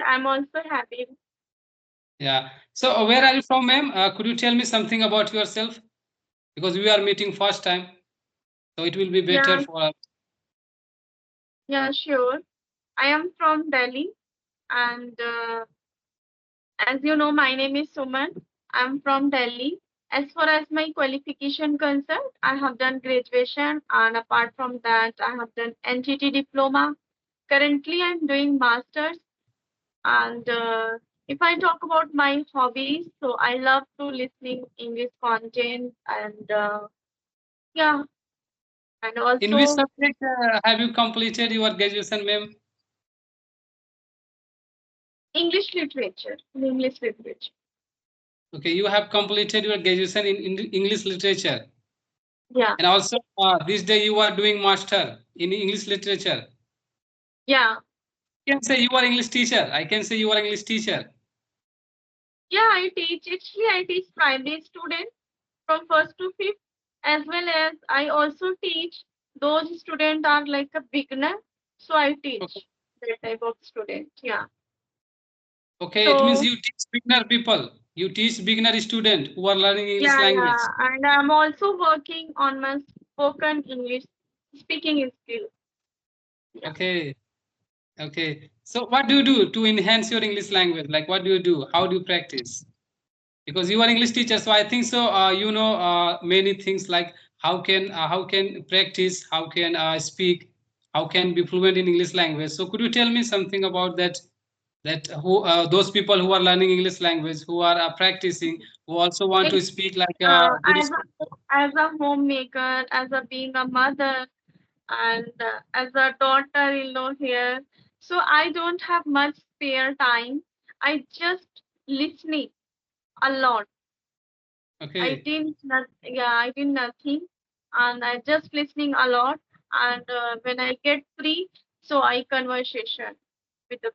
I'm also happy. Yeah. So where are you from, ma'am? Could you tell me something about yourself? Because we are meeting first time, so it will be better Yeah, for us. yeah, sure. I am from Delhi, and as you know, my name is Suman. I'm from Delhi. As far as my qualification concerned, I have done graduation, and apart from that, I have done NGT diploma. Currently, I'm doing masters. And if I talk about my hobbies, so I love to listening English content, and yeah, and In which also subject have you completed your graduation, ma'am? English literature. In English literature. Okay, you have completed your graduation in English literature, Yeah, and also this day you are doing master in English literature. yeah, I can say you are English teacher. I can say you are English teacher. yeah. I teach. Actually, I teach primary students from first to fifth, as well as I also teach those students are like a beginner. So I Okay, teach that type of student. Yeah. okay, it means So you teach beginner people. You teach beginner student who are learning English yeah, language. yeah, and I'm also working on my spoken English speaking skill. Yeah. Okay, okay. So what do you do to enhance your English language? Like what do you do? How do you practice? Because you are English teacher, so I think so. You know many things like how can practice, how can speak, how can be fluent in English language. So could you tell me something about that? That who those people who are learning English language, who are practicing, who also want to It, speak like a good as speaker. a homemaker, as a being a mother, and as a daughter-in-law here, so I don't have much spare time. I just listening a lot. Okay. I did nothing, and I just listening a lot. And when I get free, so I conversation with the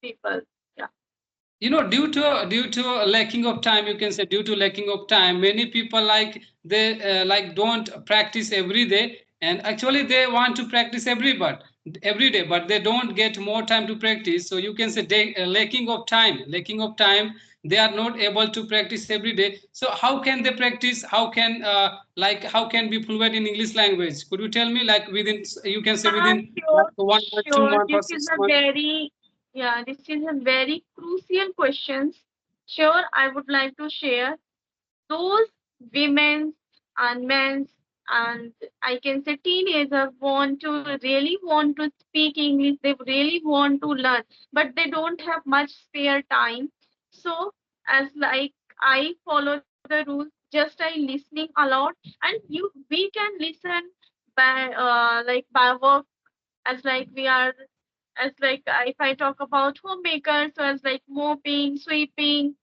people. Yeah. You know, due to lacking of time, you can say due to lacking of time, many people like they like don't practice every day, and actually they want to practice every day, but they don't get more time to practice. So you can say they, lacking of time, they are not able to practice every day. So how can they practice? How can be fluent in English language? Could you tell me, like within, you can say within Sure, like 1 month, two sure. month, or This is a 6 months? very, yeah, this is a very crucial questions. Sure, I would like to share those women and men and I can say teenagers want to speak English. They really want to learn, but they don't have much spare time. So as like I follow the rules, just I listening a lot, and we can listen by by work as like we are as like if I talk about homemakers, so as like mopping, sweeping,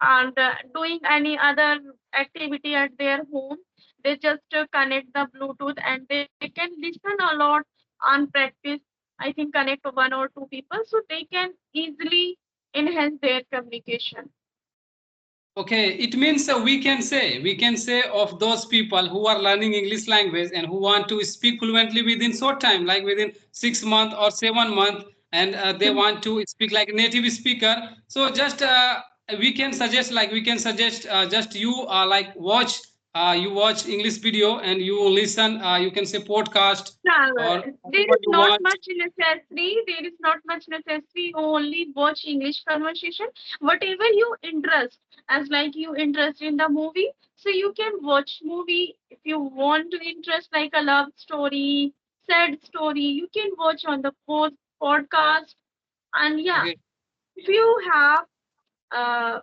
and doing any other activity at their home, they just connect the Bluetooth and they can listen a lot and practice. I think connect to one or two people so they can easily enhance their communication. Okay, it means we can say of those people who are learning English language and who want to speak fluently within short time, like within 6 months or 7 months, and they want to speak like a native speaker. So just we can suggest just you you watch English video and you listen. You can say podcast Yeah, or there whatever is you not want. much necessary. There is not much necessary. Only watch English conversation. Whatever you interest, as like you interest in the movie, so you can watch movie. If you want to interest like a love story, sad story, you can watch on the podcast. And yeah, Okay. if you have uh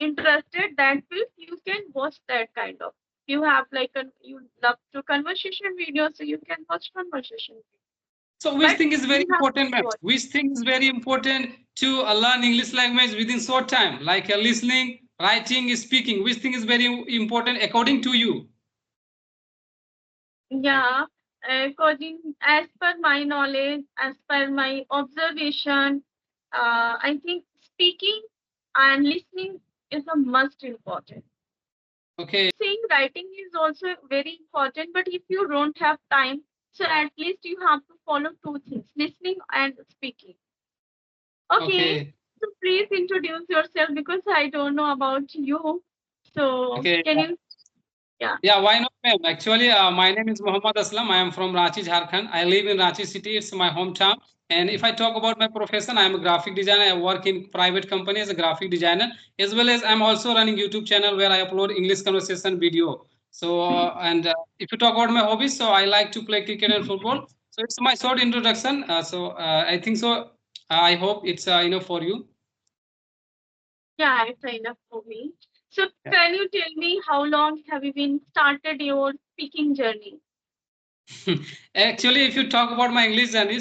interested that field, you can watch that kind of. You have like you love to conversation videos, so you can watch conversation. So which But thing is very you have important, to ma'am? watch. Which thing is very important to learn English language within short time, like listening, writing, speaking? Which thing is very important according to you? Yeah, according as per my knowledge, as per my observation, I think speaking and listening is a must important. Okay. Saying writing is also very important, but if you don't have time, so at least you have to follow two things: listening and speaking. Okay. So please introduce yourself because I don't know about you. So Okay. can you? Yeah. Yeah, why not, ma'am? Actually, my name is Muhammad Aslam. I am from Ranchi, Jharkhand. I live in Ranchi city. It's my hometown. And if I talk about my profession, I am a graphic designer. I work in private company as a graphic designer, as well as I'm also running YouTube channel where I upload English conversation video. So, and if you talk about my hobbies, so I like to play cricket and football. So it's my short introduction. I think so. I hope it's enough for you. Yeah, it's enough for me. So can you tell me how long have you been started your speaking journey? Actually, if you talk about my English journey,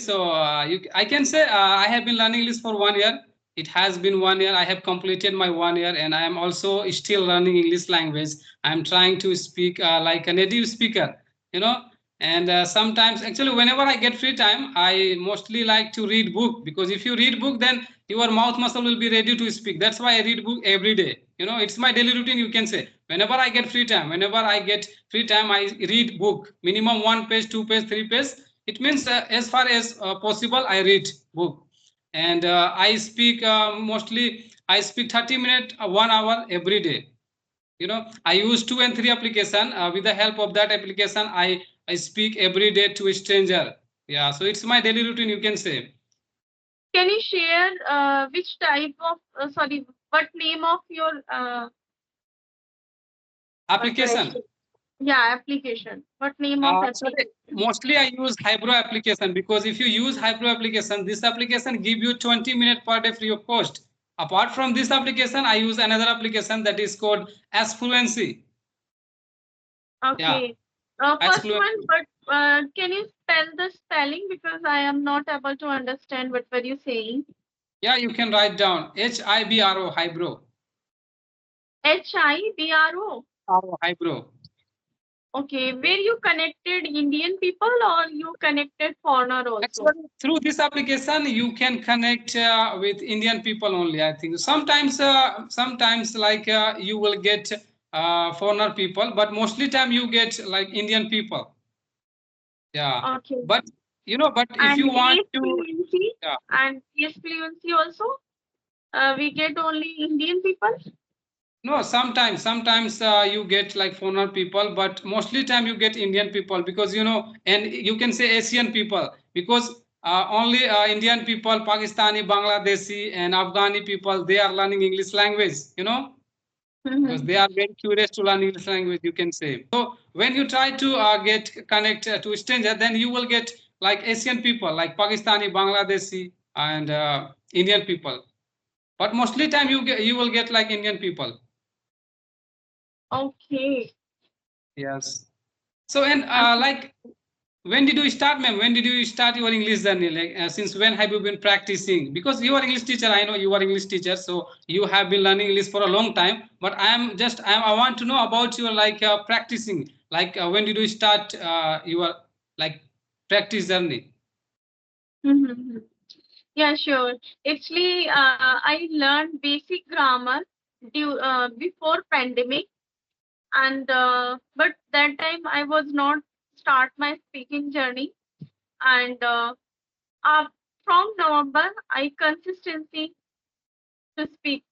I can say I have been learning English for 1 year. It has been 1 year. I have completed my 1 year, and I am also still learning English language. I am trying to speak like a native speaker, you know. And sometimes, actually, whenever I get free time, I mostly like to read book because if you read book, then your mouth muscle will be ready to speak. That's why I read book every day. You know, it's my daily routine. You can say whenever I get free time, I read book minimum 1 page, 2 page, 3 page. It means as far as possible I read book, and I speak mostly. I speak 30 minutes, 1 hour every day. You know, I use 2 and 3 application. With the help of that application, I speak every day to a stranger. Yeah, so it's my daily routine. You can say Can you share which type of sorry, what name of your what should I application. say? Yeah, application. What name of Actually, application? mostly I use Hybro application because if you use Hybro application, this application give you 20 minutes per day free of cost. Apart from this application, I use another application that is called as Fluency. Yeah, Okay. as First one, Fluency. but can you spell the spelling because I am not able to understand what were you saying? Yeah, you can write down Hibro, Hybro. Hibro. Hybro. Okay, where you connected Indian people or you connected foreigner also? Actually, through this application, you can connect with Indian people only. I think sometimes like you will get foreigner people, but mostly time you get like Indian people. Yeah, Okay. but but if And you want yes, to, fluency yeah, and yes, fluency also. We get only Indian people. no, sometimes you get like foreigner people, but mostly time you get Indian people because and you can say Asian people because only Indian people, Pakistani, Bangladeshi, and Afghani people they are learning English language, because they Mhm. are very curious to learn English language. You can say so when you try to get connect to a stranger, then you will get like Asian people, like Pakistani, Bangladeshi, and Indian people. But mostly time you will get like Indian people. Okay. Yes. So and Um, like when did you start, ma'am? When did you start your English journey? Like since when have you been practicing? Because you are English teacher, I know you are English teacher, so you have been learning English for a long time. But I want to know about your like practicing. Like when did you start your like practice journey? mhm. Yeah, sure. Actually, I learned basic grammar before pandemic, and but that time I was not start my speaking journey, and uh, from November I consistency to speak.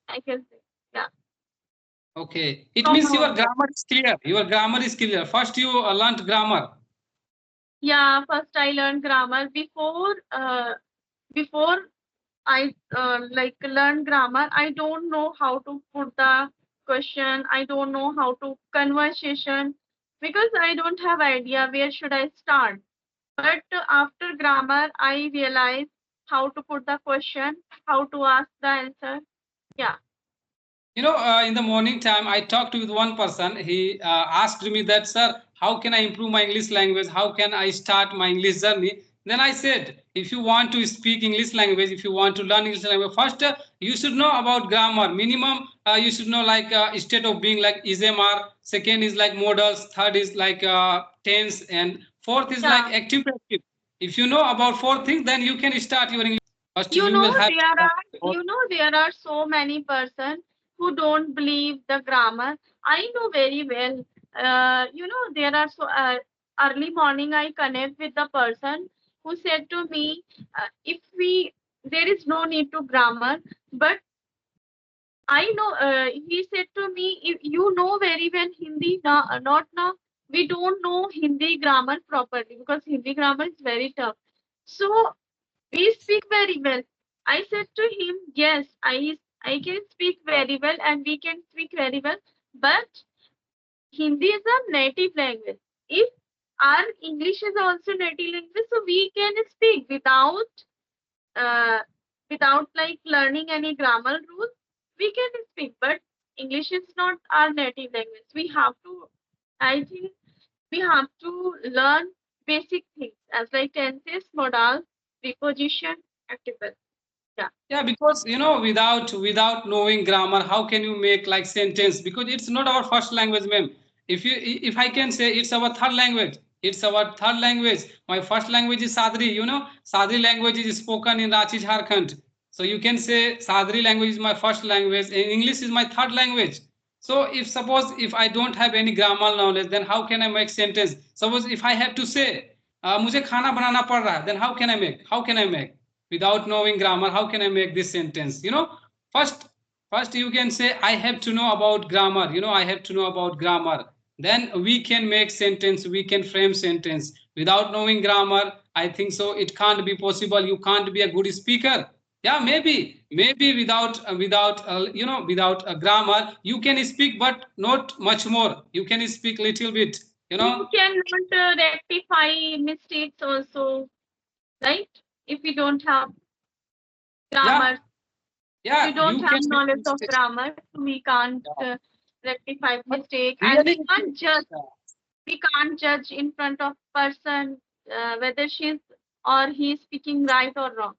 I can say, yeah, Okay, it from means your November. grammar is clear. Your grammar is clear. First, you learned grammar. Yeah, first I learned grammar before I like learn grammar. I don't know how to put the question. I don't know how to conversation because I don't have idea where should I start. But after grammar, I realized how to put the question, how to ask the answer. Yeah. In the morning time, I talked with one person. He asked me that, sir, how can I improve my English language? How can I start my English journey? Then I said, if you want to speak English language, if you want to learn English language, first you should know about grammar. Minimum, you should know like instead of being like ismr. Second is like modals. Third is like tense, and fourth is like Yeah. active passive. If you know about four things, then you can start your English. First, You you know will have. there are there are so many person who don't believe the grammar. I know very well. There are so early morning I connect with the person who said to me, if we there is no need to grammar. But I know, he said to me, You know very well Hindi, not now. We don't know Hindi grammar properly because Hindi grammar is very tough. So we speak very well. I said to him, Yes, I can speak very well and we can speak very well. But Hindi is a native language. If our English is also native language, so we can speak uh, without like learning any grammar rules. We can speak, but English is not our native language. We have to, I think, we have to learn basic things as like tenses, modals, preposition, article. Yeah. Yeah, because without knowing grammar, how can you make like sentence? Because it's not our first language, ma'am. If I can say it's our third language, it's our third language. My first language is Sadri. Sadri language is spoken in Ranchi, Jharkhand. So you can say Sadri language is my first language, and English is my third language. So if suppose if I don't have any grammar knowledge, then how can I make sentence? Suppose if I have to say, मुझे खाना बनाना पड़ रहा है, then how can I make? How can I make? Without knowing grammar, how can I make this sentence? First you can say I have to know about grammar. I have to know about grammar. Then we can make sentence, we can frame sentence. Without knowing grammar, I think so it can't be possible. You can't be a good speaker. Yeah, maybe without a grammar you can speak, but not much more. You can speak little bit, you know You cannot rectify mistakes also, right? If you don't have yeah, grammar, if yeah, you don't you have can make knowledge of mistake. grammar, we can't Yeah. rectify But mistake, and really, we can't judge in front of person whether she's or he's speaking right or wrong.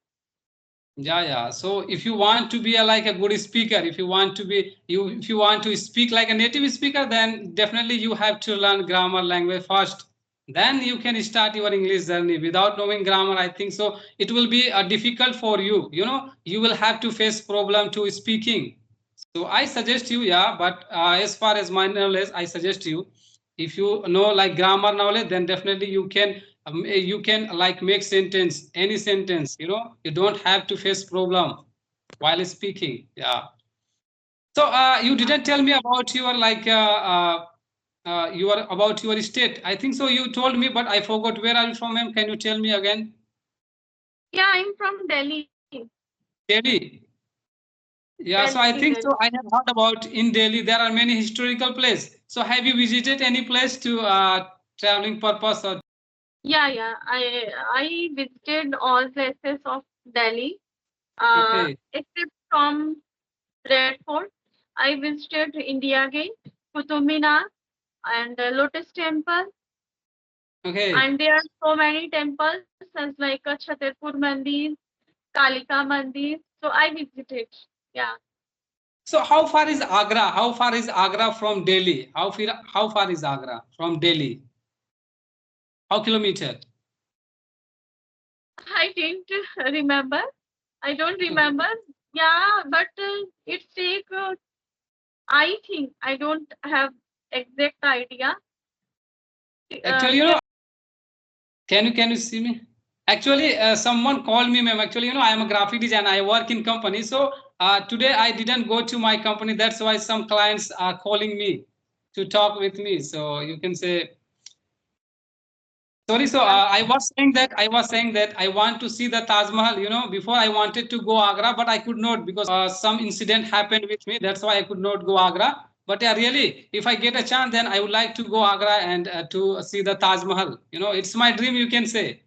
yeah. So if you want to be like a good speaker, if you want to speak like a native speaker, then definitely you have to learn grammar language first. Then you can start your English journey. Without knowing grammar, I think so it will be difficult for you. You will have to face problem to speaking. So I suggest you, yeah. But as far as my knowledge, I suggest you, if you know like grammar knowledge, then definitely you can like make sentence, any sentence. You don't have to face problem while speaking. Yeah. So you Yeah, didn't tell me about your like about your state. I think so. You told me, but I forgot. Where are you from, ma'am? Can you tell me again? yeah, I'm from Delhi. Delhi. Yeah, so I Delhi, think Delhi. so. I have heard about in Delhi there are many historical places. So have you visited any place to traveling purpose or? Yeah. I visited all places of Delhi, Okay, except from Red Fort. I visited India Gate, Qutub Minar, and Lotus Temple. okay. And there are so many temples as like a Chhatarpur Mandir, Kalika Mandir. So I visited. Yeah. So how far is Agra? How far is Agra from Delhi? How far is Agra from Delhi? How kilometer? I didn't remember. I don't Okay. remember. Yeah, but it's take, I think, I don't have exact idea. Actually, Can, can you see me? Actually, someone called me, ma'am. Actually, I am a graphic designer. I work in company. So today I didn't go to my company. That's why some clients are calling me to talk with me. So you can say sorry. So yeah, I was saying that I want to see the Taj Mahal. Before I wanted to go Agra, but I could not because some incident happened with me. That's why I could not go Agra. But yeah, really, if I get a chance, then I would like to go Agra and to see the Taj Mahal. It's my dream. You can say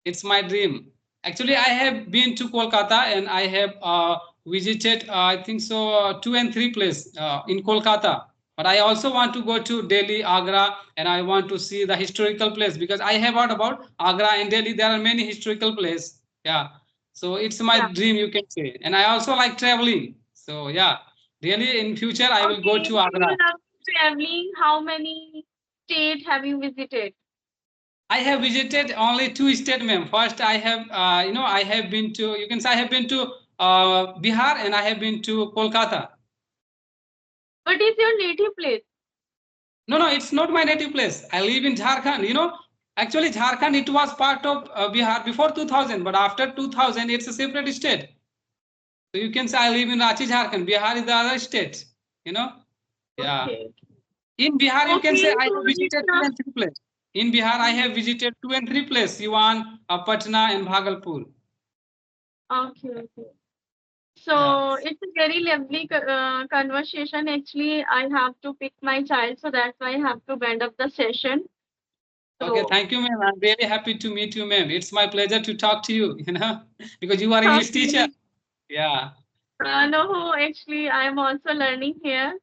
it's my dream. Actually, I have been to Kolkata and I have visited, I think so, 2 and 3 places in Kolkata. But I also want to go to Delhi, Agra, and I want to see the historical place because I have heard about Agra and Delhi. There are many historical places. Yeah. So it's my yeah. dream, you can say. And I also like traveling. So yeah, really in future I will go Okay, to so you Agra. love traveling. How many states have you visited? I have visited only two states, ma'am. First, I have been to, you can say I have been to Bihar and I have been to Kolkata. What is your native place? No, it's not my native place. I live in Jharkhand. Actually, Jharkhand, it was part of Bihar before 2000, but after 2000, it's a separate state. So you can say I live in Ranchi, Jharkhand. Bihar is the other state. You know? Yeah. Okay. In Bihar, you can Okay, say I so have visited two it's and three places. In Bihar, I have visited two and three places: Siwan, Patna, and Bhagalpur. okay, okay. Yeah. So it's a very lovely conversation. Actually, I have to pick my child, so that's why I have to bend up the session. Okay, So, thank you, ma'am. I'm really happy to meet you, ma'am. It's my pleasure to talk to you, because you are English teacher. okay. Yeah. No, actually, I am also learning here.